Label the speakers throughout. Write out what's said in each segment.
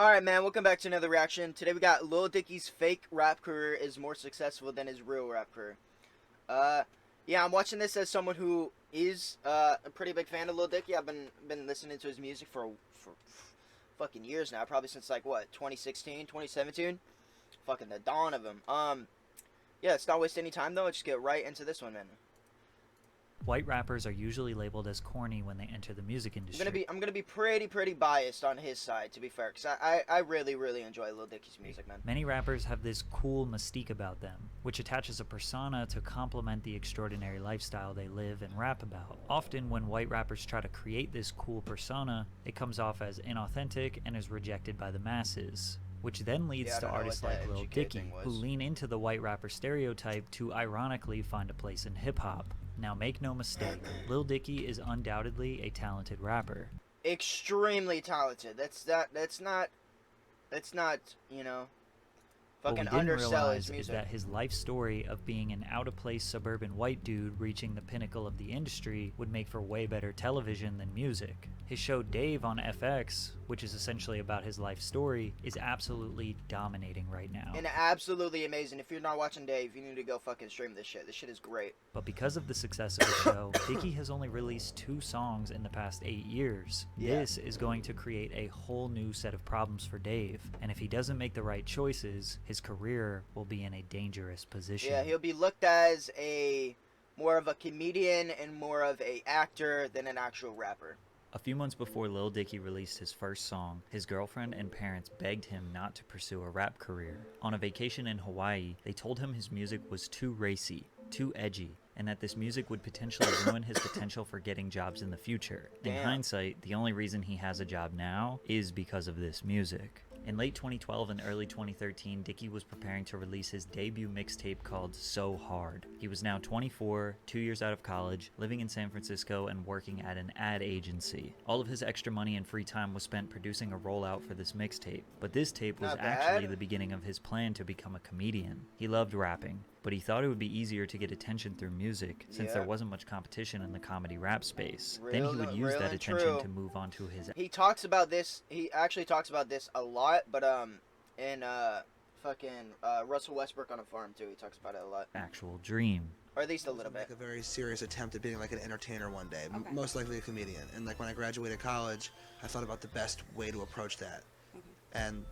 Speaker 1: Alright, man, welcome back to another reaction. Today we got Lil Dicky's fake rap career is more successful than his real rap career. Yeah, I'm watching this as someone who is a pretty big fan of Lil Dicky. I've been listening to his music for fucking years now, probably since like what, 2016, 2017? Fucking the dawn of him. Yeah, let's not waste any time though. Let's just get right into this one, man.
Speaker 2: White rappers are usually labeled as corny when they enter the music industry.
Speaker 1: I'm gonna be pretty biased on his side, to be fair, because I really enjoy Lil Dicky's music, man.
Speaker 2: Many rappers have this cool mystique about them, which attaches a persona to complement the extraordinary lifestyle they live and rap about. Often when white rappers try to create this cool persona, it comes off as inauthentic and is rejected by the masses, which then leads to artists like Lil Dicky, who lean into the white rapper stereotype to ironically find a place in hip-hop. Now make no mistake, Lil Dicky is undoubtedly a talented rapper.
Speaker 1: Extremely talented. That's not, you know, fucking
Speaker 2: what we didn't
Speaker 1: undersell
Speaker 2: realize
Speaker 1: his music.
Speaker 2: is that his life story of being an out-of-place suburban white dude reaching the pinnacle of the industry would make for way better television than music. His show Dave on FX, which is essentially about his life story, is absolutely dominating right now.
Speaker 1: And absolutely amazing. If you're not watching Dave, you need to go fucking stream this shit. This shit is great.
Speaker 2: But because of the success of the show, Dicky has only released 2 songs in the past 8 years.
Speaker 1: Yeah.
Speaker 2: This is going to create a whole new set of problems for Dave, and if he doesn't make the right choices, his career will be in a dangerous position.
Speaker 1: Yeah, he'll be looked as more of a comedian and more of a actor than an actual rapper.
Speaker 2: A few months before Lil Dicky released his first song, his girlfriend and parents begged him not to pursue a rap career. On a vacation in Hawaii, they told him his music was too racy, too edgy, and that this music would potentially ruin his potential for getting jobs in the future. In hindsight, the only reason he has a job now is because of this music. In late 2012 and early 2013, Dicky was preparing to release his debut mixtape called So Hard. He was now 24, 2 years out of college, living in San Francisco and working at an ad agency. All of his extra money and free time was spent producing a rollout for this mixtape. But this tape was actually the beginning of his plan to become a comedian. He loved rapping, but he thought it would be easier to get attention through music since there wasn't much competition in the comedy rap space. Then he would use that attention to move on to his...
Speaker 1: He talks about this, he actually talks about this a lot, but in Russell Westbrook on a Farm too, he talks about it a lot.
Speaker 2: Actual dream.
Speaker 1: Or at least a little bit.
Speaker 3: Like a very serious attempt at being like an entertainer one day, most likely a comedian. And like when I graduated college, I thought about the best way to approach that. And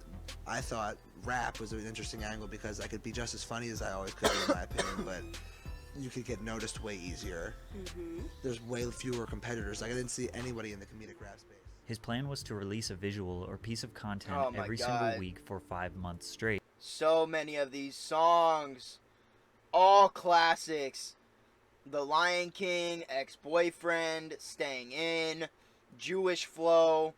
Speaker 3: I thought rap was an interesting angle because I could be just as funny as I always could be, in my opinion, but you could get noticed way easier. There's way fewer competitors. Like I didn't see anybody in the comedic rap space.
Speaker 2: His plan was to release a visual or piece of content every single week for 5 months straight.
Speaker 1: So many of these songs, all classics. The Lion King, Ex-Boyfriend, Staying In, Jewish Flow,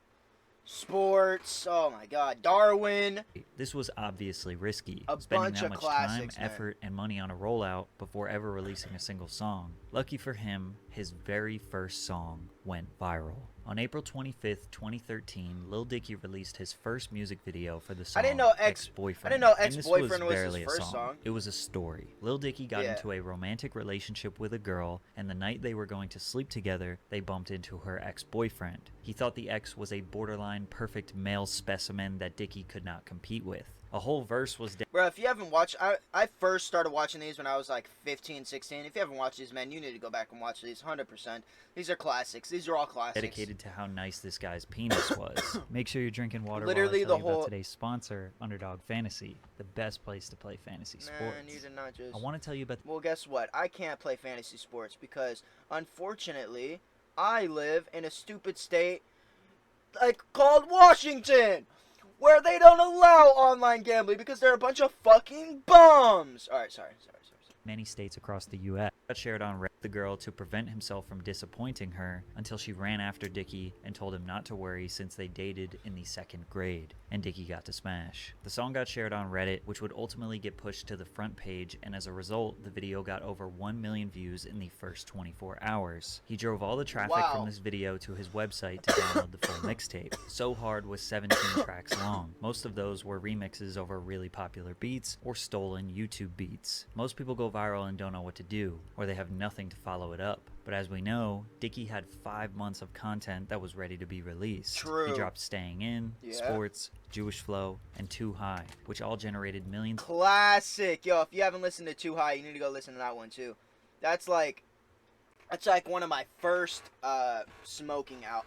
Speaker 1: Sports, oh my god, Darwin.
Speaker 2: This was obviously risky,
Speaker 1: A
Speaker 2: spending
Speaker 1: bunch
Speaker 2: that
Speaker 1: of
Speaker 2: much
Speaker 1: classics,
Speaker 2: time, effort, and money on a rollout before ever releasing a single song. Lucky for him, his very first song went viral. On April 25th, 2013, Lil Dicky released his first music video for the song Ex-Boyfriend.
Speaker 1: I didn't know
Speaker 2: And
Speaker 1: Ex-Boyfriend was
Speaker 2: barely
Speaker 1: his first song.
Speaker 2: It was a story. Lil Dicky got into a romantic relationship with a girl, and the night they were going to sleep together, they bumped into her ex-boyfriend. He thought the ex was a borderline perfect male specimen that Dicky could not compete with. A whole verse was...
Speaker 1: Bro, if you haven't watched... I first started watching these when I was like 15, 16. If you haven't watched these, man, you need to go back and watch these 100%. These are classics. These are all classics.
Speaker 2: Dedicated to how nice this guy's penis was. Make sure you're drinking water
Speaker 1: Literally
Speaker 2: while I tell you about today's sponsor, Underdog Fantasy. The best place to play fantasy sports.
Speaker 1: Man, you did not just...
Speaker 2: I want to tell you about...
Speaker 1: Well, guess what? I can't play fantasy sports because, unfortunately, I live in a stupid state like called Washington, where they don't allow online gambling because they're a bunch of fucking bums. Alright, sorry.
Speaker 2: Many states across the U.S. shared on Reddit the girl to prevent himself from disappointing her until she ran after Dicky and told him not to worry since they dated in the 2nd grade, and Dicky got to smash. The song got shared on Reddit, which would ultimately get pushed to the front page, and as a result, the video got over 1 million views in the first 24 hours. He drove all the traffic from this video to his website to download the full mixtape. So Hard was 17 tracks long. Most of those were remixes over really popular beats or stolen YouTube beats. Most people go viral and don't know what to do, or they have nothing to follow it up. But as we know, Dicky had 5 months of content that was ready to be released.
Speaker 1: True.
Speaker 2: He dropped Staying In,
Speaker 1: Yeah.
Speaker 2: Sports, Jewish Flow, and Too High, which all generated millions.
Speaker 1: Classic. Yo, if you haven't listened to Too High, you need to go listen to that one too. That's like one of my first smoking out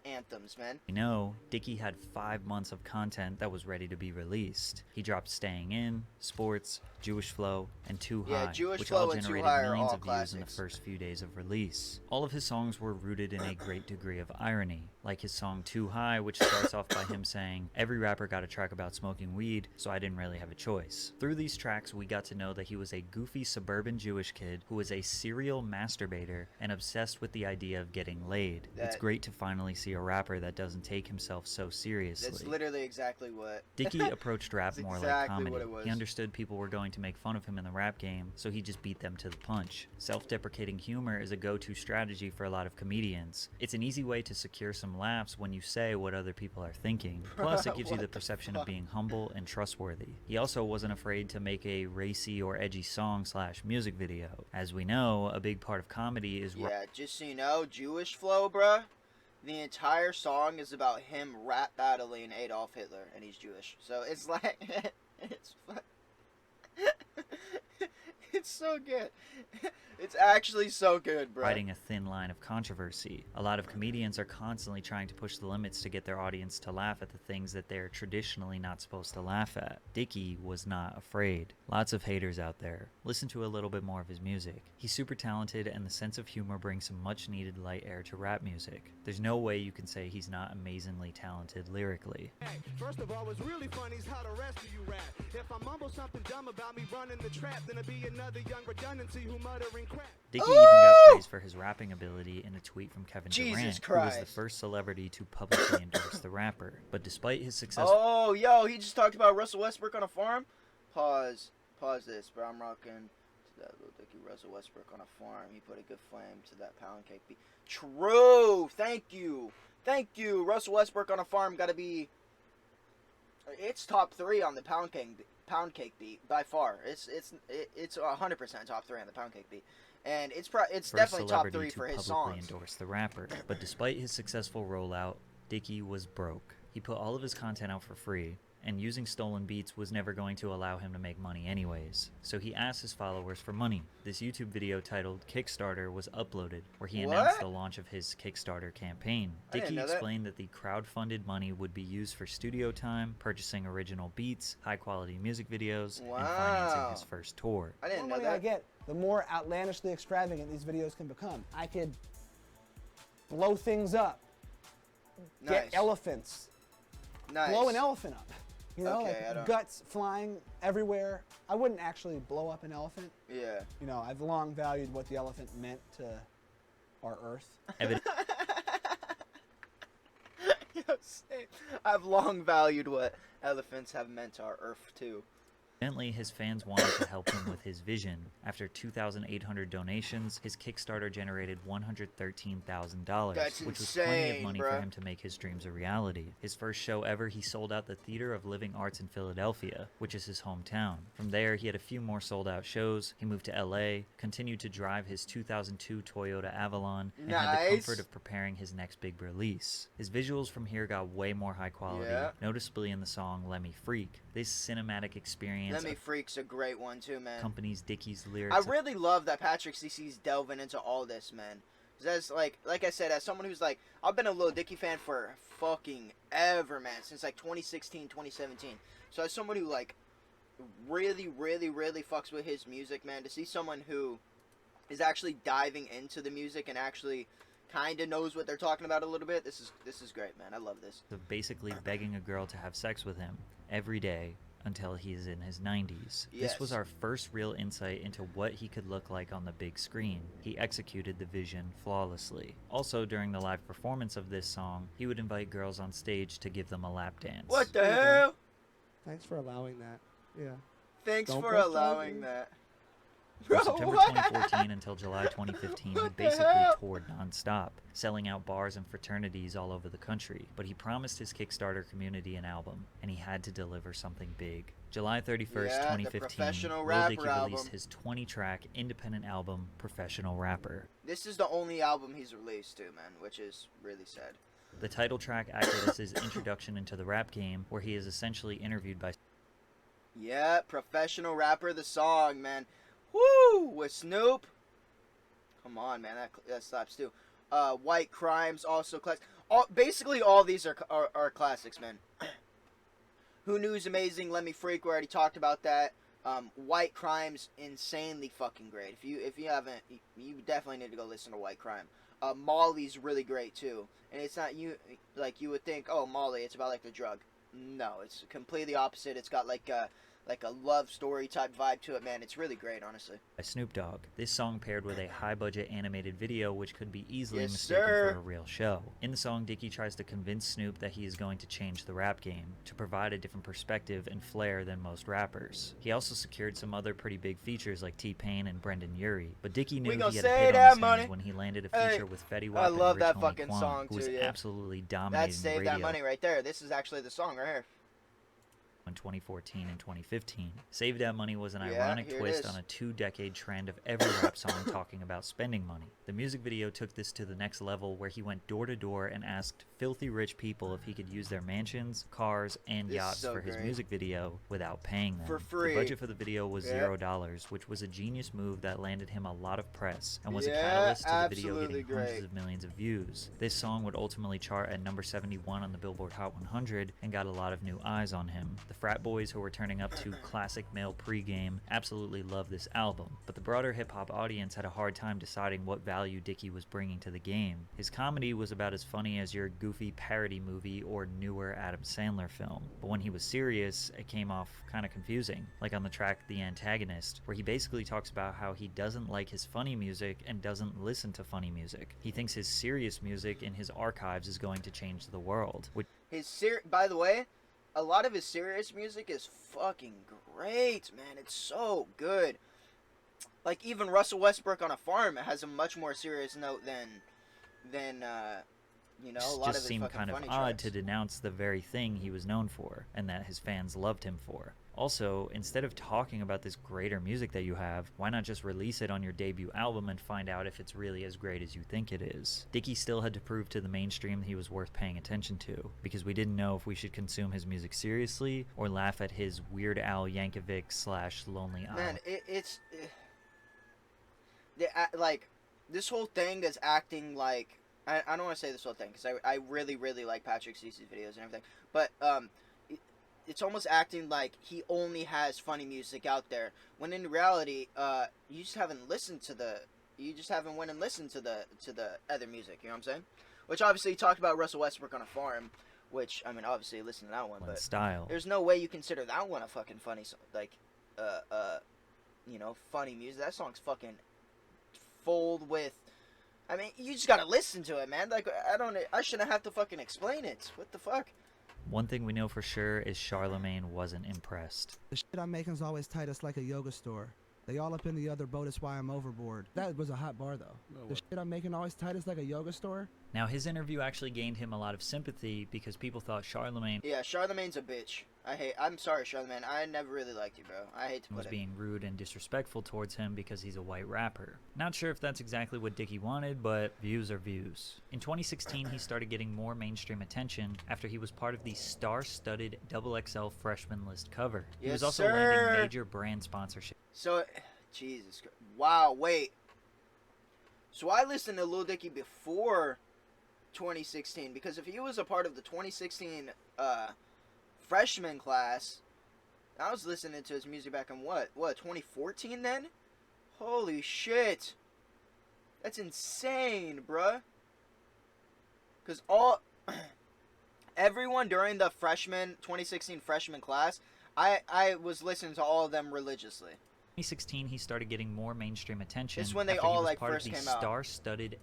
Speaker 1: anthems, man.
Speaker 2: We know Dicky had 5 months of content that was ready to be released. He dropped Staying In, Sports, Jewish Flow, and Too High,
Speaker 1: Jewish
Speaker 2: which
Speaker 1: Flow
Speaker 2: all
Speaker 1: and Too
Speaker 2: generated
Speaker 1: High are
Speaker 2: millions
Speaker 1: all
Speaker 2: of views in the
Speaker 1: classics.
Speaker 2: first few days of release. All of his songs were rooted in a great degree of irony, like his song Too High, which starts off by him saying, "Every rapper got a track about smoking weed, so I didn't really have a choice." Through these tracks, we got to know that he was a goofy suburban Jewish kid who was a serial masturbator and obsessed with the idea of getting laid. It's great to finally see a rapper that doesn't take himself so seriously.
Speaker 1: That's literally exactly what.
Speaker 2: Dicky approached rap
Speaker 1: That's
Speaker 2: more
Speaker 1: exactly
Speaker 2: like comedy.
Speaker 1: what it was.
Speaker 2: He understood people were going to make fun of him in the rap game, so he just beat them to the punch. Self-deprecating humor is a go-to strategy for a lot of comedians. It's an easy way to secure some laughs when you say what other people are thinking. Plus, it gives you the perception of being humble and trustworthy. He also wasn't afraid to make a racy or edgy song/music video. As we know, a big part of comedy is
Speaker 1: Yeah, just so you know, Jewish Flow, bruh. The entire song is about him rap battling Adolf Hitler, and he's Jewish. So it's like, it's it's so good. It's actually so good, bro.
Speaker 2: riding a thin line of controversy. A lot of comedians are constantly trying to push the limits to get their audience to laugh at the things that they're traditionally not supposed to laugh at. Dicky was not afraid. Lots of haters out there. Listen to a little bit more of his music. He's super talented, and the sense of humor brings some much needed light air to rap music. There's no way you can say he's not amazingly talented lyrically.
Speaker 4: Hey, first of all, what's really funny is how the rest of you rap. If I mumble something dumb about me running the trap, then it'll be another young redundancy who muttering crap.
Speaker 2: Dicky even got praise for his rapping ability in a tweet from Kevin
Speaker 1: Jesus
Speaker 2: Durant, who was
Speaker 1: Christ.
Speaker 2: the first celebrity to publicly endorse the rapper. But despite his success,
Speaker 1: Oh, yo, he just talked about Russell Westbrook on a farm. Pause this, bro. I'm rocking to that Lil Dicky Russell Westbrook on a farm. He put a good flame to that pound cake beat. True. Thank you. Russell Westbrook on a farm got to be. It's top 3 on the pound cake beat by far. It's 100% top 3 on the pound cake beat. And it's
Speaker 2: first
Speaker 1: definitely top
Speaker 2: celebrity
Speaker 1: 3
Speaker 2: to
Speaker 1: for his
Speaker 2: publicly
Speaker 1: songs.
Speaker 2: endorse the rapper. But despite his successful rollout, Dicky was broke. He put all of his content out for free, and using stolen beats was never going to allow him to make money anyways. So he asked his followers for money. This YouTube video titled Kickstarter was uploaded, where he announced
Speaker 1: What?
Speaker 2: the launch of his Kickstarter campaign.
Speaker 1: I didn't
Speaker 2: Dicky
Speaker 1: know that.
Speaker 2: explained that the crowd-funded money would be used for studio time, purchasing original beats, high-quality music videos, and financing
Speaker 1: Wow.
Speaker 2: his first tour.
Speaker 1: I
Speaker 5: The
Speaker 1: didn't
Speaker 5: more
Speaker 1: know
Speaker 5: money I
Speaker 1: that.
Speaker 5: get, the more outlandishly extravagant these videos can become. I could blow things up,
Speaker 1: Nice.
Speaker 5: get elephants,
Speaker 1: Nice.
Speaker 5: blow an elephant up. You know,
Speaker 1: Okay, I don't-
Speaker 5: like guts flying everywhere. I wouldn't actually blow up an elephant.
Speaker 1: Yeah.
Speaker 5: You know, I've long valued what the elephant meant to our Earth.
Speaker 1: Yo, same. I've long valued what elephants have meant to our Earth too.
Speaker 2: Evidently, his fans wanted to help him with his vision. After 2,800 donations, his Kickstarter generated $113,000,
Speaker 1: That's
Speaker 2: which was plenty of
Speaker 1: insane,
Speaker 2: money for
Speaker 1: bruh.
Speaker 2: him to make his dreams a reality. His first show ever, he sold out the Theater of Living Arts in Philadelphia, which is his hometown. From there, he had a few more sold-out shows. He moved to LA, continued to drive his 2002 Toyota Avalon, and had the
Speaker 1: Nice.
Speaker 2: comfort of preparing his next big release. His visuals from here got way more high quality,
Speaker 1: Yeah.
Speaker 2: noticeably in the song Let Me Freak. This cinematic experience
Speaker 1: Let Me Freak's a great one too, man.
Speaker 2: accompanies Dicky's lyrics.
Speaker 1: I really love that Patrickcc's delving into all this, man. 'Cause as like I said, as someone who's like, I've been a Lil Dicky fan for fucking ever, man, since like 2016, 2017. So as someone who like really fucks with his music, man, to see someone who is actually diving into the music and actually kind of knows what they're talking about a little bit, this is great, man. I love this.
Speaker 2: of basically begging a girl to have sex with him every day until he is in his 90s. This was
Speaker 1: Yes.
Speaker 2: our first real insight into what he could look like on the big screen. He executed the vision flawlessly. Also, during the live performance of this song, he would invite girls on stage to give them a lap dance.
Speaker 1: What the hell?
Speaker 4: Thanks for allowing that. Yeah.
Speaker 1: Thanks
Speaker 4: Don't
Speaker 1: for
Speaker 4: press
Speaker 1: allowing
Speaker 4: charges.
Speaker 1: that.
Speaker 2: From September
Speaker 1: what?
Speaker 2: 2014 until July 2015, he
Speaker 1: What the
Speaker 2: basically
Speaker 1: hell?
Speaker 2: toured non-stop, selling out bars and fraternities all over the country. But he promised his Kickstarter community an album, and he had to deliver something big. July 31st,
Speaker 1: Yeah, the
Speaker 2: 2015,
Speaker 1: Professional
Speaker 2: Lil
Speaker 1: Rapper
Speaker 2: Dicky
Speaker 1: album.
Speaker 2: released his 20-track independent album, Professional Rapper.
Speaker 1: This is the only album he's released too, man, which is really sad.
Speaker 2: The title track acted as his introduction into the rap game, where he is essentially interviewed by
Speaker 1: Yeah, Professional Rapper, the song, man. Woo! With Snoop. Come on, man, that slaps too. White Crimes, also classic. Basically, all these are classics, man. Who Knew's amazing. Let Me Freak. We already talked about that. White Crime's insanely fucking great. If you haven't, you definitely need to go listen to White Crime. Molly's really great too, and it's not you would think. Oh, Molly, it's about like the drug. No, it's completely opposite. It's got like a love story type vibe to it, man. It's really great, honestly.
Speaker 2: Snoop Dogg. This song paired with a high-budget animated video which could be easily
Speaker 1: Yes,
Speaker 2: mistaken
Speaker 1: sir.
Speaker 2: for a real show. In the song, Dicky tries to convince Snoop that he is going to change the rap game, to provide a different perspective and flair than most rappers. He also secured some other pretty big features like T-Pain and Brendan Urie, but Dicky knew he
Speaker 1: gonna
Speaker 2: had a
Speaker 1: say
Speaker 2: hit on
Speaker 1: that
Speaker 2: his
Speaker 1: money.
Speaker 2: hands when he landed a
Speaker 1: Hey,
Speaker 2: feature with Fetty
Speaker 1: I
Speaker 2: Wap and
Speaker 1: love
Speaker 2: Rich
Speaker 1: that
Speaker 2: Homie
Speaker 1: fucking
Speaker 2: Quan,
Speaker 1: song
Speaker 2: who was
Speaker 1: too, yeah.
Speaker 2: absolutely dominating
Speaker 1: That's Save
Speaker 2: radio.
Speaker 1: That Money right there. This is actually the song right here.
Speaker 2: In 2014 and 2015. Save That Money was an
Speaker 1: Yeah,
Speaker 2: ironic
Speaker 1: here it
Speaker 2: twist
Speaker 1: is.
Speaker 2: on a 2-decade trend of every rap song talking about spending money. The music video took this to the next level where he went door to door and asked filthy rich people if he could use their mansions, cars, and
Speaker 1: This is
Speaker 2: yachts
Speaker 1: so
Speaker 2: for his
Speaker 1: great.
Speaker 2: music video without paying them.
Speaker 1: For free.
Speaker 2: The budget for the video was
Speaker 1: Yeah.
Speaker 2: $0, which was a genius move that landed him a lot of press and was a
Speaker 1: Yeah,
Speaker 2: catalyst to the video
Speaker 1: absolutely
Speaker 2: getting hundreds
Speaker 1: great.
Speaker 2: of millions of views. This song would ultimately chart at number 71 on the Billboard Hot 100 and got a lot of new eyes on him. The frat boys who were turning up to classic male pregame absolutely loved this album, but the broader hip-hop audience had a hard time deciding what value Dicky was bringing to the game. His comedy was about as funny as your goofy parody movie or newer Adam Sandler film, but when he was serious, it came off kind of confusing, like on the track The Antagonist, where he basically talks about how he doesn't like his funny music and doesn't listen to funny music. He thinks his serious music in his archives is going to change the world, which
Speaker 1: By the way, a lot of his serious music is fucking great, man. It's so good. Like even Russell Westbrook on a Farm has a much more serious note than you know, a lot of
Speaker 2: just
Speaker 1: his
Speaker 2: seemed
Speaker 1: fucking
Speaker 2: kind of
Speaker 1: funny
Speaker 2: odd
Speaker 1: tracks.
Speaker 2: to denounce the very thing he was known for and that his fans loved him for. Also, instead of talking about this greater music that you have, why not just release it on your debut album and find out if it's really as great as you think it is? Dicky still had to prove to the mainstream he was worth paying attention to, because we didn't know if we should consume his music seriously or laugh at his Weird Al Yankovic / Lonely
Speaker 1: Man,
Speaker 2: Island.
Speaker 1: like this whole thing is acting like I don't want to say this whole thing because I really like Patrickcc's videos and everything, but it's almost acting like he only has funny music out there when in reality you just haven't went and listened to the other music, you know what I'm saying? Which obviously he talked about Russell Westbrook on a Farm, which I mean obviously listen to that one, but
Speaker 2: Style.
Speaker 1: there's no way you consider that one a fucking funny song, like you know, funny music. That song's fucking full with, I mean, you just gotta listen to it, man. Like, I shouldn't have to fucking explain it. What the fuck?
Speaker 2: One thing we know for sure is Charlemagne wasn't impressed.
Speaker 5: The shit I'm making's always tight. It's like a yoga store. They all up in the other boat. It's why I'm overboard. That was a hot bar, though. The shit I'm making always tight. It's like a yoga store.
Speaker 2: Now, his interview actually gained him a lot of sympathy because people thought Charlemagne
Speaker 1: Yeah, Charlemagne's a bitch. I'm sorry, Charlemagne. I never really liked you, bro. I hate to
Speaker 2: was
Speaker 1: put it.
Speaker 2: being rude and disrespectful towards him because he's a white rapper. Not sure if that's exactly what Dicky wanted, but views are views. In 2016, he started getting more mainstream attention after he was part of the star-studded XXL freshman list cover. He
Speaker 1: Yes,
Speaker 2: was also
Speaker 1: sir.
Speaker 2: landing major brand sponsorship.
Speaker 1: So, Jesus Christ. Wow, wait. So I listened to Lil Dicky before 2016 because if he was a part of the 2016 freshman class, I was listening to his music back in what 2014 then? Holy shit. That's insane, bruh. Cuz everyone during the 2016 freshman class, I was listening to all of them religiously.
Speaker 2: 2016, he started getting more mainstream attention.
Speaker 1: This is when they
Speaker 2: after he
Speaker 1: all,
Speaker 2: was
Speaker 1: like,
Speaker 2: part
Speaker 1: first
Speaker 2: of the
Speaker 1: came out.
Speaker 2: star-studded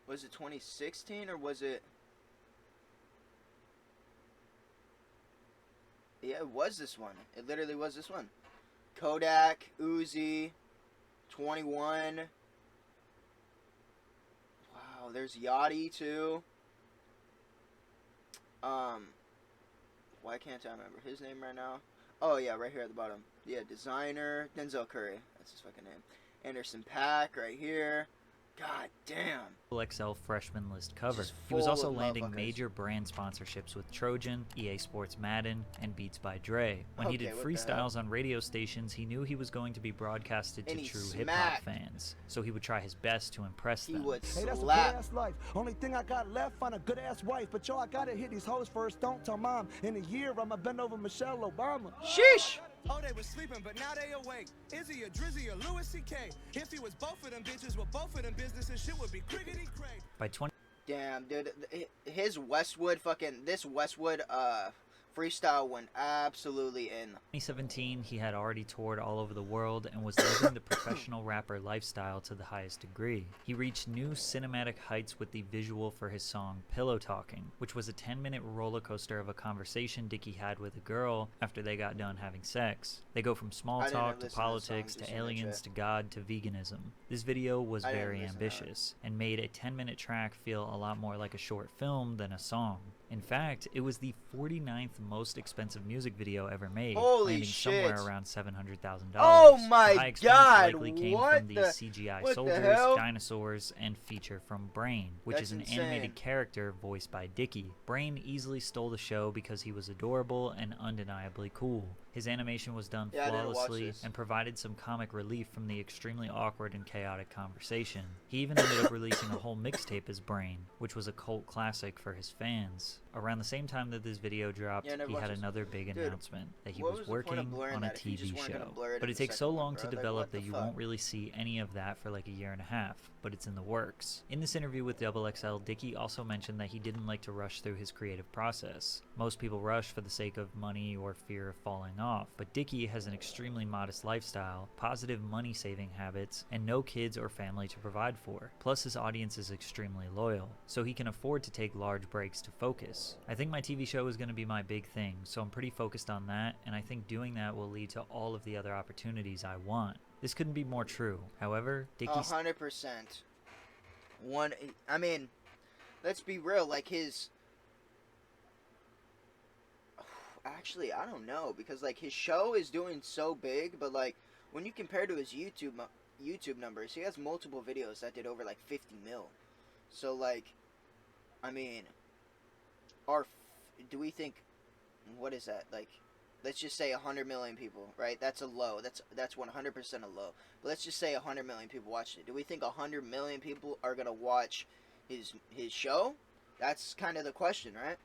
Speaker 1: Was it 2016 or was it? Yeah, it was this one. It literally was this one. Kodak, Uzi, 21. Wow, there's Yachty too. Why can't I remember his name right now? Oh yeah, right here at the bottom. Yeah, designer Denzel Curry. That's his fucking name. Anderson .Paak right here. God damn.
Speaker 2: XL freshman list cover.
Speaker 1: Just
Speaker 2: He was
Speaker 1: full
Speaker 2: also
Speaker 1: of
Speaker 2: landing
Speaker 1: motherfuckers.
Speaker 2: major brand sponsorships with Trojan, EA Sports Madden, and Beats by Dre. When he
Speaker 1: Okay,
Speaker 2: did
Speaker 1: what the hell?
Speaker 2: freestyles on radio stations, he knew he was going to be broadcasted to
Speaker 1: And he
Speaker 2: true hip-hop
Speaker 1: smacked.
Speaker 2: fans, so he would try his best to impress
Speaker 1: He
Speaker 2: them.
Speaker 1: would
Speaker 5: Hey, that's a good
Speaker 1: slap.
Speaker 5: ass life. Only thing I got left, find a good ass wife. But yo, I gotta hit these hoes first. Don't tell mom. In a year, I'ma bend over Michelle Obama.
Speaker 1: Sheesh.
Speaker 4: Oh, they was sleeping, but now they awake. Izzy or Drizzy or Louis C.K. If he was both of them bitches with both of them businesses, shit would be crickety cray.
Speaker 2: By 20
Speaker 1: Damn, dude. His Westwood this Westwood freestyle went absolutely in.
Speaker 2: 2017, he had already toured all over the world and was living the professional rapper lifestyle to the highest degree. He reached new cinematic heights with the visual for his song Pillow Talking, which was a 10-minute roller coaster of a conversation Dicky had with a girl after they got done having sex. They go from small
Speaker 1: I didn't
Speaker 2: talk to
Speaker 1: listen to the song,
Speaker 2: politics
Speaker 1: just
Speaker 2: to
Speaker 1: in the
Speaker 2: aliens
Speaker 1: chat.
Speaker 2: to God to veganism. This video was
Speaker 1: I didn't
Speaker 2: very
Speaker 1: listen to that.
Speaker 2: ambitious and made a 10-minute track feel a lot more like a short film than a song. In fact, it was the 49th most expensive music video ever made,
Speaker 1: Holy
Speaker 2: landing
Speaker 1: shit.
Speaker 2: somewhere around $700,000.
Speaker 1: Oh my
Speaker 2: The high expense
Speaker 1: God,
Speaker 2: likely came
Speaker 1: what
Speaker 2: from the
Speaker 1: the-
Speaker 2: CGI
Speaker 1: what the
Speaker 2: soldiers,
Speaker 1: hell?
Speaker 2: dinosaurs, and feature from Brain, which
Speaker 1: That's
Speaker 2: is an
Speaker 1: insane.
Speaker 2: animated character voiced by Dicky. Brain easily stole the show because he was adorable and undeniably cool. His animation was done
Speaker 1: Yeah, I didn't watch
Speaker 2: flawlessly
Speaker 1: this.
Speaker 2: and provided some comic relief from the extremely awkward and chaotic conversation. He even ended up releasing a whole mixtape as Brain, which was a cult classic for his fans. Around the same time that this video dropped,
Speaker 1: Yeah, never
Speaker 2: he
Speaker 1: watched
Speaker 2: had
Speaker 1: this.
Speaker 2: another big
Speaker 1: Dude,
Speaker 2: announcement that he
Speaker 1: what
Speaker 2: was
Speaker 1: was the point of
Speaker 2: working
Speaker 1: blurring
Speaker 2: on a
Speaker 1: that if you just
Speaker 2: TV
Speaker 1: weren't gonna
Speaker 2: show.
Speaker 1: blur it
Speaker 2: But
Speaker 1: in
Speaker 2: it
Speaker 1: the
Speaker 2: takes so
Speaker 1: second one,
Speaker 2: long
Speaker 1: bro?
Speaker 2: to
Speaker 1: Like,
Speaker 2: develop
Speaker 1: what the
Speaker 2: that you
Speaker 1: fuck?
Speaker 2: won't really see any of that for like a year and a half, but it's in the works. In this interview with XXL, Dicky also mentioned that he didn't like to rush through his creative process. Most people rush for the sake of money or fear of falling off, but Dicky has an extremely modest lifestyle, positive money-saving habits, and no kids or family to provide for. Plus, his audience is extremely loyal, so he can afford to take large breaks to focus. I think my TV show is going to be my big thing, so I'm pretty focused on that, and I think doing that will lead to all of the other opportunities I want. This couldn't be more true. However, Dicky's
Speaker 1: 100%. I mean, let's be real. Like his. Actually, I don't know because like his show is doing so big, but like when you compare to his YouTube numbers, he has multiple videos that did over like 50 mil. So like, I mean, do we think, what is that like? Let's just say 100 million people, right? That's a low. That's 100% a low. But let's just say 100 million people watched it. Do we think 100 million people are gonna watch his show? That's kind of the question, right?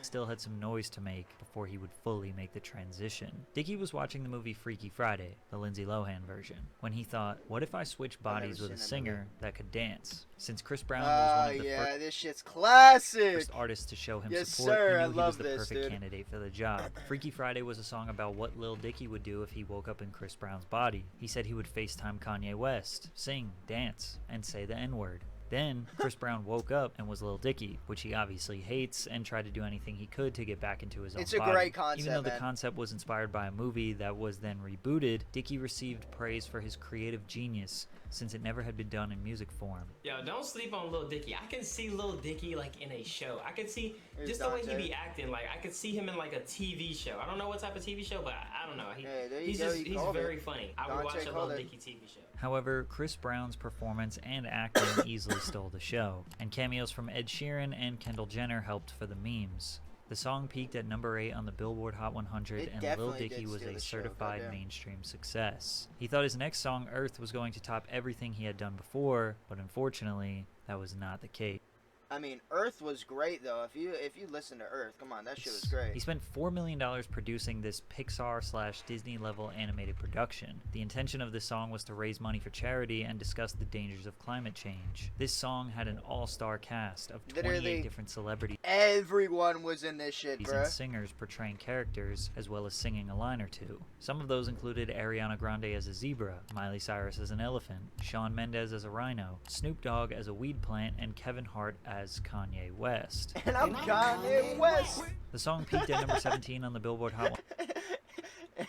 Speaker 2: still had some noise to make before he would fully make the transition. Dicky was watching the movie Freaky Friday, the Lindsay Lohan version, when he thought, what if I switch bodies with a singer that could dance? Since Chris Brown was one of the
Speaker 1: yeah, this shit's classic.
Speaker 2: first artists to show him
Speaker 1: Yes,
Speaker 2: support,
Speaker 1: sir,
Speaker 2: he
Speaker 1: I
Speaker 2: knew he
Speaker 1: love
Speaker 2: was the
Speaker 1: this,
Speaker 2: perfect
Speaker 1: dude.
Speaker 2: candidate for the job. Freaky Friday was a song about what Lil Dicky would do if he woke up in Chris Brown's body. He said he would FaceTime Kanye West, sing, dance, and say the N-word. Then, Chris Brown woke up and was Lil Dicky, which he obviously hates, and tried to do anything he could to get back into his own
Speaker 1: It's a
Speaker 2: body.
Speaker 1: great concept,
Speaker 2: Even though the
Speaker 1: man.
Speaker 2: concept was inspired by a movie that was then rebooted, Dicky received praise for his creative genius, since it never had been done in music form.
Speaker 6: Yo, don't sleep on Lil Dicky. I can see Lil Dicky like in a show. I could see
Speaker 1: Here's
Speaker 6: just the way he
Speaker 1: Dante.
Speaker 6: be acting. Like I could see him in like a TV show. I don't know what type of TV show, but I don't know.
Speaker 1: Hey, there you
Speaker 6: He's
Speaker 1: go,
Speaker 6: just
Speaker 1: you
Speaker 6: he's
Speaker 1: called
Speaker 6: very
Speaker 1: it.
Speaker 6: funny. I
Speaker 1: Dante
Speaker 6: would watch a Lil
Speaker 1: called it.
Speaker 6: Dicky TV show.
Speaker 2: However, Chris Brown's performance and acting easily stole the show, and cameos from Ed Sheeran and Kendall Jenner helped for the memes. The song peaked at number 8 on the Billboard Hot 100,
Speaker 1: It
Speaker 2: and Lil
Speaker 1: definitely
Speaker 2: Dicky
Speaker 1: did
Speaker 2: was
Speaker 1: steal
Speaker 2: a
Speaker 1: the show,
Speaker 2: certified
Speaker 1: goddamn.
Speaker 2: mainstream success. He thought his next song, Earth, was going to top everything he had done before, but unfortunately, that was not the case.
Speaker 1: I mean, Earth was great though. If you listen to Earth, come on, that shit was great.
Speaker 2: He spent $4 million producing this Pixar/Disney level animated production. The intention of this song was to raise money for charity and discuss the dangers of climate change. This song had an all-star cast of 28
Speaker 1: Literally
Speaker 2: different celebrities
Speaker 1: Everyone was in this shit,
Speaker 2: and
Speaker 1: bruh.
Speaker 2: singers portraying characters, as well as singing a line or two. Some of those included Ariana Grande as a zebra, Miley Cyrus as an elephant, Shawn Mendes as a rhino, Snoop Dogg as a weed plant, and Kevin Hart as as Kanye West.
Speaker 1: And I'm Kanye West.
Speaker 2: The song peaked at number 17 on the Billboard Hot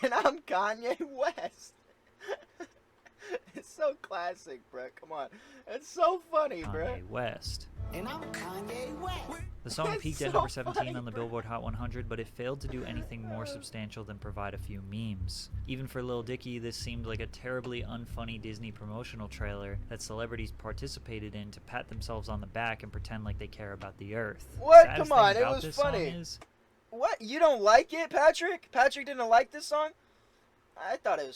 Speaker 1: And I'm Kanye West. It's so classic, bro. Come on. It's so funny, bro.
Speaker 2: Kanye West.
Speaker 7: And I'm Kanye West.
Speaker 2: The song
Speaker 1: That's
Speaker 2: peaked at
Speaker 1: so
Speaker 2: number 17
Speaker 1: funny,
Speaker 2: on the
Speaker 1: bro.
Speaker 2: Billboard Hot 100, but it failed to do anything more substantial than provide a few memes. Even for Lil Dicky, this seemed like a terribly unfunny Disney promotional trailer that celebrities participated in to pat themselves on the back and pretend like they care about the earth.
Speaker 1: What?
Speaker 2: Saddest
Speaker 1: Come on,
Speaker 2: thing
Speaker 1: it
Speaker 2: about
Speaker 1: was
Speaker 2: this song
Speaker 1: funny.
Speaker 2: is,
Speaker 1: What? You don't like it, Patrick? Patrick didn't like this song? I thought it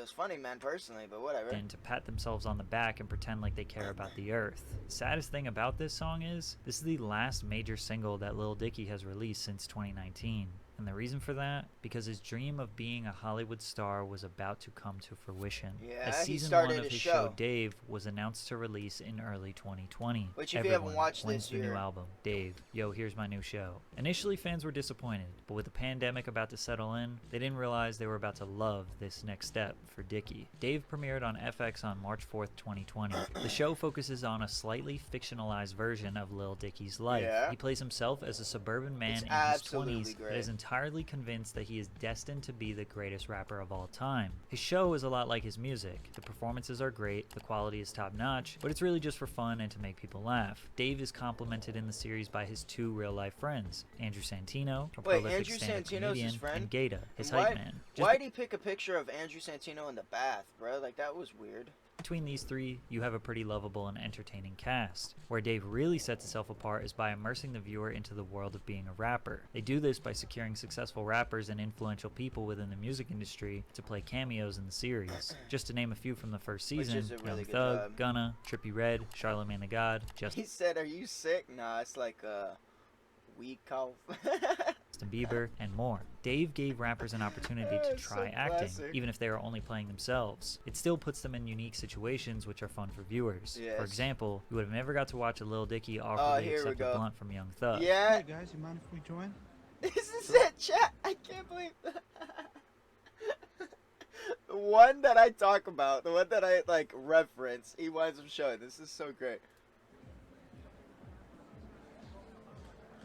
Speaker 1: was funny, man, personally, but whatever.
Speaker 2: and to pat themselves on the back and pretend like they care about the earth. Saddest thing about this song is, this is the last major single that Lil Dicky has released since 2019. And the reason for that? Because his dream of being a Hollywood star was about to come to fruition.
Speaker 1: Yeah,
Speaker 2: as
Speaker 1: he
Speaker 2: season
Speaker 1: started
Speaker 2: 1 of
Speaker 1: his
Speaker 2: his
Speaker 1: show.
Speaker 2: show Dave was announced to release in early 2020.
Speaker 1: Which if you haven't
Speaker 2: Everyone,
Speaker 1: watched
Speaker 2: when's
Speaker 1: this,
Speaker 2: the new
Speaker 1: you're-
Speaker 2: album? Dave, yo, here's my new show. Initially, fans were disappointed, but with the pandemic about to settle in, they didn't realize they were about to love this next step for Dicky. Dave premiered on FX on March 4th, 2020. The show focuses on a slightly fictionalized version of Lil Dicky's life.
Speaker 1: Yeah.
Speaker 2: He plays himself as a suburban man
Speaker 1: It's
Speaker 2: in his
Speaker 1: absolutely
Speaker 2: 20s that
Speaker 1: great.
Speaker 2: is entirely convinced that he is destined to be the greatest rapper of all time. His show is a lot like his music. The performances are great, the quality is top notch, but it's really just for fun and to make people laugh. Dave is complimented in the series by his two real-life friends, Andrew Santino, a
Speaker 1: Wait,
Speaker 2: prolific
Speaker 1: Andrew
Speaker 2: stand-up
Speaker 1: Santino's
Speaker 2: comedian,
Speaker 1: his friend?
Speaker 2: and Gata, his
Speaker 1: And
Speaker 2: hype man. Just
Speaker 1: Why'd he pick a picture of Andrew Santino in the bath, bro? Like, that was weird.
Speaker 2: between these three, you have a pretty lovable and entertaining cast. Where Dave really sets itself apart is by immersing the viewer into the world of being a rapper. They do this by securing successful rappers and influential people within the music industry to play cameos in the series. Just to name a few from the first
Speaker 1: Which
Speaker 2: season,
Speaker 1: is a really
Speaker 2: Young
Speaker 1: good
Speaker 2: Thug,
Speaker 1: job.
Speaker 2: Gunna, Trippie Redd, Charlamagne the God, Justin
Speaker 1: He said, "Are you sick?" Nah, it's like a weak cough.
Speaker 2: Bieber, and more. Dave gave rappers an opportunity to
Speaker 1: It's so
Speaker 2: try acting,
Speaker 1: classic.
Speaker 2: even if they are only playing themselves. It still puts them in unique situations which are fun for viewers. For
Speaker 1: Yes.
Speaker 2: example, you would have never got to watch a Lil Dicky awkwardly
Speaker 1: here we
Speaker 2: accept a
Speaker 1: go.
Speaker 2: blunt from Young Thug.
Speaker 1: Yeah,
Speaker 5: Hey guys, you mind if we join?
Speaker 1: this is it, chat. I can't believe that. The one that I talk about, the one that I like reference, he winds up showing. This is so great.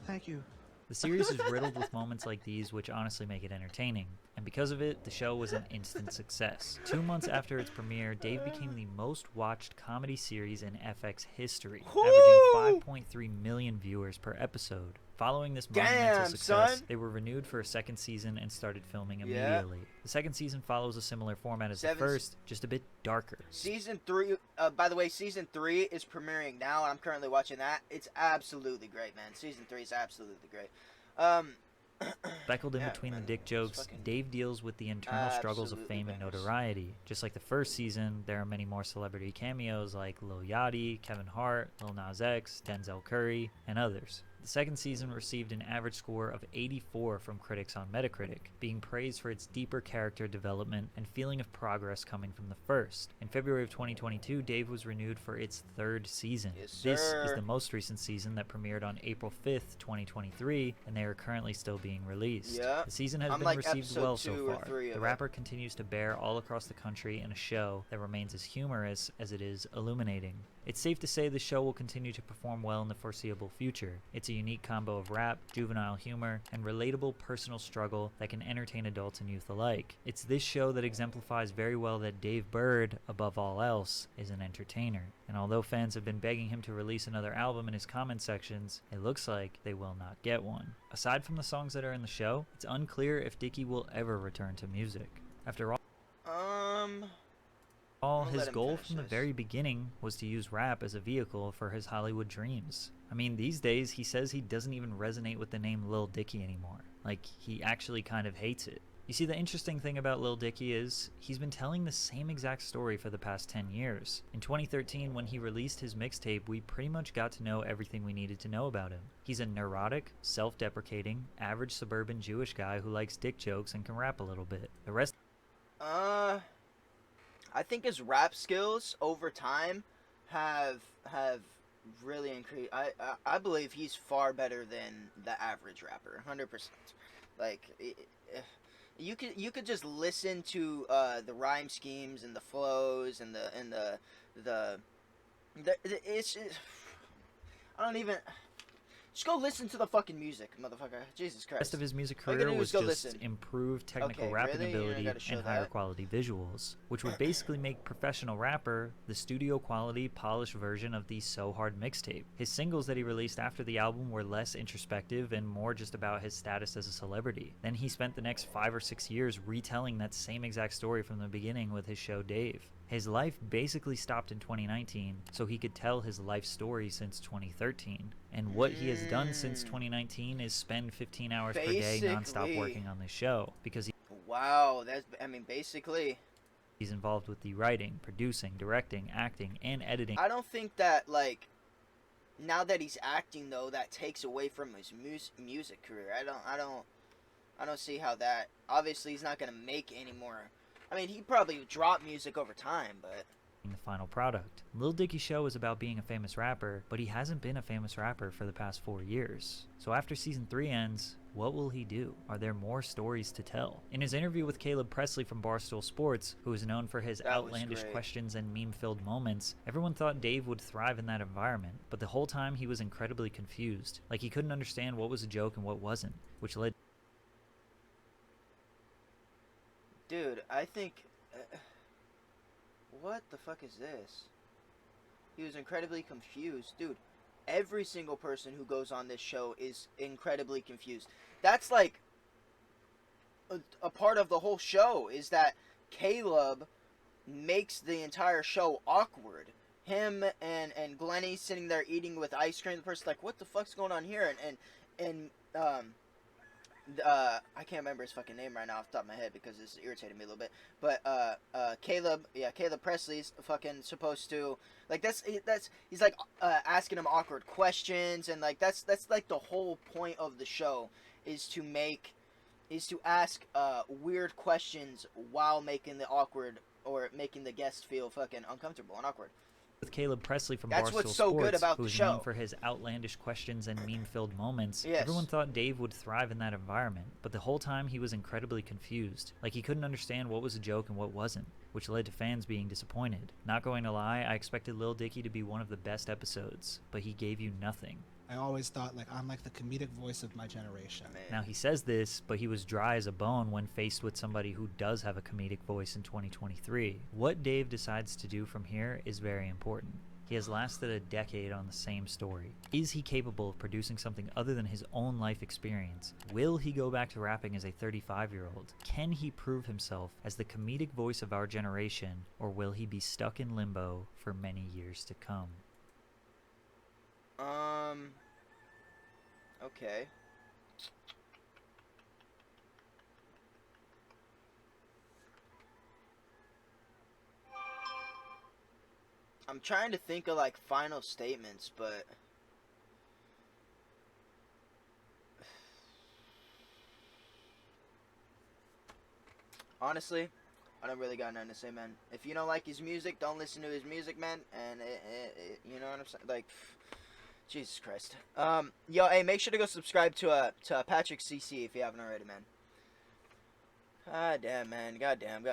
Speaker 5: Thank you.
Speaker 2: The series is riddled with moments like these which honestly make it entertaining. And because of it, the show was an instant success. 2 months after its premiere, Dave became the most watched comedy series in FX history, averaging 5.3 million viewers per episode. Following this monumental
Speaker 1: Damn,
Speaker 2: success,
Speaker 1: son.
Speaker 2: they were renewed for a second season and started filming
Speaker 1: Yeah.
Speaker 2: immediately. The second season follows a similar format as the
Speaker 1: Seven-
Speaker 2: first, just a bit darker.
Speaker 1: Season 3, by the way, Season 3 is premiering now. I'm currently watching that. It's absolutely great, man. Season 3 is absolutely great.
Speaker 2: Speckled in
Speaker 1: Yeah,
Speaker 2: between
Speaker 1: man,
Speaker 2: the dick
Speaker 1: it's
Speaker 2: jokes,
Speaker 1: fucking-
Speaker 2: Dave deals with the internal struggles of
Speaker 1: Absolutely
Speaker 2: fame and
Speaker 1: bangers.
Speaker 2: notoriety. Just like the first season, there are many more celebrity cameos like Lil Yachty, Kevin Hart, Lil Nas X, Denzel Curry, and others. The second season received an average score of 84 from critics on Metacritic, being praised for its deeper character development and feeling of progress coming from the first. In February of 2022, Dave was renewed for its third season.
Speaker 1: Yes,
Speaker 2: This is
Speaker 1: sir.
Speaker 2: the most recent season that premiered on April 5th, 2023, and they are currently still being released.
Speaker 1: Yeah.
Speaker 2: The season has
Speaker 1: I'm
Speaker 2: been
Speaker 1: like
Speaker 2: received
Speaker 1: episode
Speaker 2: well
Speaker 1: 2
Speaker 2: so
Speaker 1: or
Speaker 2: far.
Speaker 1: 3
Speaker 2: The
Speaker 1: of it.
Speaker 2: rapper continues to bear all across the country in a show that remains as humorous as it is illuminating. It's safe to say the show will continue to perform well in the foreseeable future. It's a unique combo of rap, juvenile humor, and relatable personal struggle that can entertain adults and youth alike. It's this show that exemplifies very well that Dave Bird, above all else, is an entertainer. And although fans have been begging him to release another album in his comment sections, it looks like they will not get one. Aside from the songs that are in the show, it's unclear if Dicky will ever return to music. After all,
Speaker 1: I'm gonna
Speaker 2: his
Speaker 1: let him
Speaker 2: goal
Speaker 1: finish
Speaker 2: from the
Speaker 1: this.
Speaker 2: very beginning was to use rap as a vehicle for his Hollywood dreams. I mean, these days he says he doesn't even resonate with the name Lil Dicky anymore. Like, he actually kind of hates it. You see, the interesting thing about Lil Dicky is he's been telling the same exact story for the past 10 years. In 2013, when he released his mixtape, we pretty much got to know everything we needed to know about him. He's a neurotic, self-deprecating, average suburban Jewish guy who likes dick jokes and can rap a little bit. The rest
Speaker 1: I think his rap skills over time have really increased. I believe he's far better than the average rapper, 100%. Like, you could just listen to the rhyme schemes and the flows and the it's I don't even. Just go listen to the fucking music, motherfucker. Jesus Christ.
Speaker 2: The rest of his music
Speaker 1: All you
Speaker 2: career
Speaker 1: gotta do
Speaker 2: was
Speaker 1: is go
Speaker 2: just
Speaker 1: listen.
Speaker 2: improved technical
Speaker 1: Okay,
Speaker 2: rapping
Speaker 1: really? You
Speaker 2: ability
Speaker 1: gotta show
Speaker 2: and higher
Speaker 1: that?
Speaker 2: quality visuals, which would basically make Professional Rapper the studio quality, polished version of the So Hard mixtape. His singles that he released after the album were less introspective and more just about his status as a celebrity. Then he spent the next 5 or 6 years retelling that same exact story from the beginning with his show Dave. His life basically stopped in 2019, so he could tell his life story since 2013. And what he has done since 2019 is spend 15 hours per day nonstop
Speaker 1: Basically.
Speaker 2: working on this show, because
Speaker 1: Wow, that's. I mean, basically.
Speaker 2: he's involved with the writing, producing, directing, acting, and editing.
Speaker 1: I don't think that, like, now that he's acting, though, that takes away from his music career. I don't see how that. Obviously, he's not gonna make any more. I mean, he probably drop music over time, but.
Speaker 2: The final product. Lil Dicky show is about being a famous rapper, but he hasn't been a famous rapper for the past 4 years. So after season 3 ends, what will he do? Are there more stories to tell? In his interview with Caleb Presley from Barstool Sports, who is known for his outlandish questions and meme-filled moments, everyone thought Dave would thrive in that environment, but the whole time he was incredibly confused. Like he couldn't understand what was a joke and what wasn't, which led.
Speaker 1: Dude, I think. What the fuck is this? He was incredibly confused. Dude, every single person who goes on this show is incredibly confused. That's like a part of the whole show, is that Caleb makes the entire show awkward. Him and Glennie sitting there eating with ice cream. The person's like, what the fuck's going on here? And I can't remember his fucking name right now off the top of my head because this irritated me a little bit. But Caleb Presley's fucking supposed to, like, he's like asking him awkward questions, and like that's like the whole point of the show, is to ask weird questions while making the guest feel fucking uncomfortable and awkward.
Speaker 2: With Caleb Presley from
Speaker 1: That's
Speaker 2: Barstool
Speaker 1: what's so
Speaker 2: Sports,
Speaker 1: good about
Speaker 2: who
Speaker 1: the
Speaker 2: is
Speaker 1: show.
Speaker 2: known for his outlandish questions and meme-filled moments,
Speaker 1: Yes.
Speaker 2: everyone thought Dave would thrive in that environment, but the whole time he was incredibly confused. Like he couldn't understand what was a joke and what wasn't, which led to fans being disappointed. Not going to lie, I expected Lil Dicky to be one of the best episodes, but he gave you nothing.
Speaker 5: I always thought, like, I'm like the comedic voice of my generation.
Speaker 2: Now he says this, but he was dry as a bone when faced with somebody who does have a comedic voice in 2023. What Dave decides to do from here is very important. He has lasted a decade on the same story. Is he capable of producing something other than his own life experience? Will he go back to rapping as a 35-year-old? Can he prove himself as the comedic voice of our generation, or will he be stuck in limbo for many years to come?
Speaker 1: Okay. I'm trying to think of, like, final statements, but honestly, I don't really got nothing to say, man. If you don't like his music, don't listen to his music, man. And you know what I'm saying? Like, Jesus Christ. Yo, hey, make sure to go subscribe to Patrickcc if you haven't already, man. God damn, man. God damn.